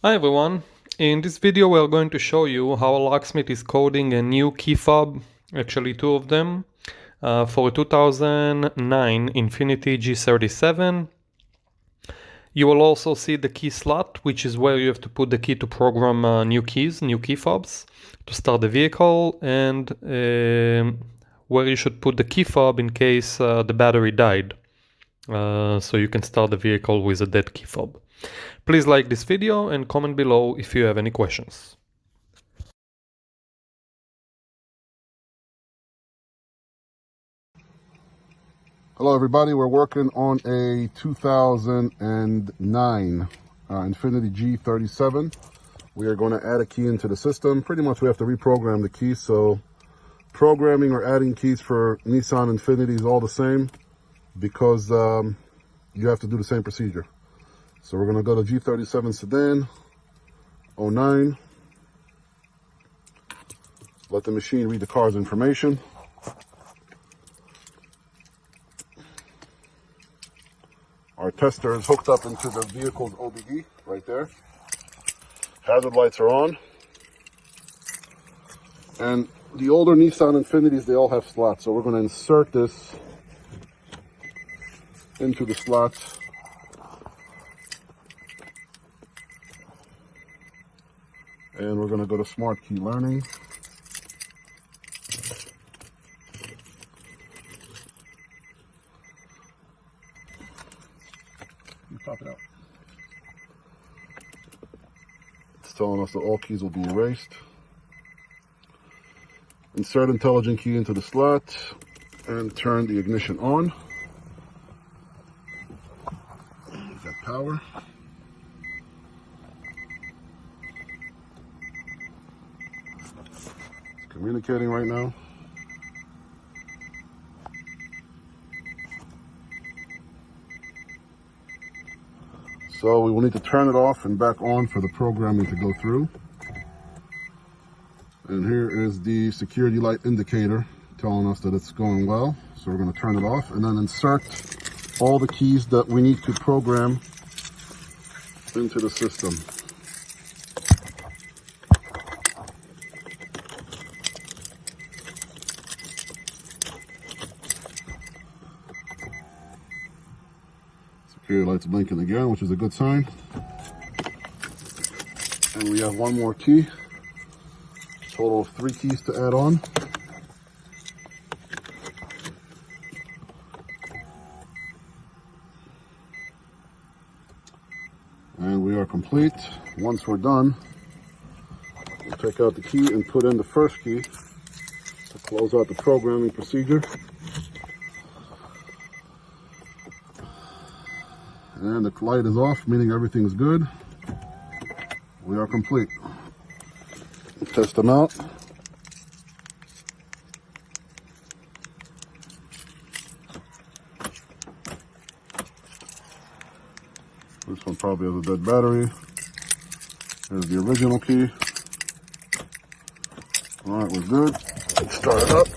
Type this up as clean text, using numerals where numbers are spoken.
Hi everyone, in this video we are going to show you how a locksmith is coding a new key fob, actually two of them, for a 2009 Infiniti G37. You will also see the key slot, which is where you have to put the key to program new keys, new key fobs to start the vehicle, and where you should put the key fob in case the battery died. So you can start the vehicle with a dead key fob. Please like this video and comment below if you have any questions. Hello everybody, we're working on a 2009 Infiniti G37. We are going to add a key into the system. Pretty much we have to reprogram the keys, so programming or adding keys for Nissan Infiniti is all the same because you have to do the same procedure. So we're going to go to G37 sedan, 09. Let the machine read the car's information. Our tester is hooked up into the vehicle's OBD right there. Hazard lights are on. And the older Nissan Infinitis, they all have slots. So we're going to insert this into the slots. And we're going to go to Smart Key Learning. Pop it out. It's telling us that all keys will be erased. Insert intelligent key into the slot and turn the ignition on. We've got power. It's communicating right now. So we will need to turn it off and back on for the programming to go through. And here is the security light indicator telling us that it's going well. So we're going to turn it off and then insert all the keys that we need to program into the system. Security light's blinking again, which is a good sign. And we have one more key. Total of 3 keys to add on. And we are complete. Once we're done, we'll take out the key and put in the first key to close out the programming procedure. And the light is off, meaning everything's good. We are complete. Let's test them out. This one probably has a dead battery. There's the original key. All right, we're good. Let's start it up.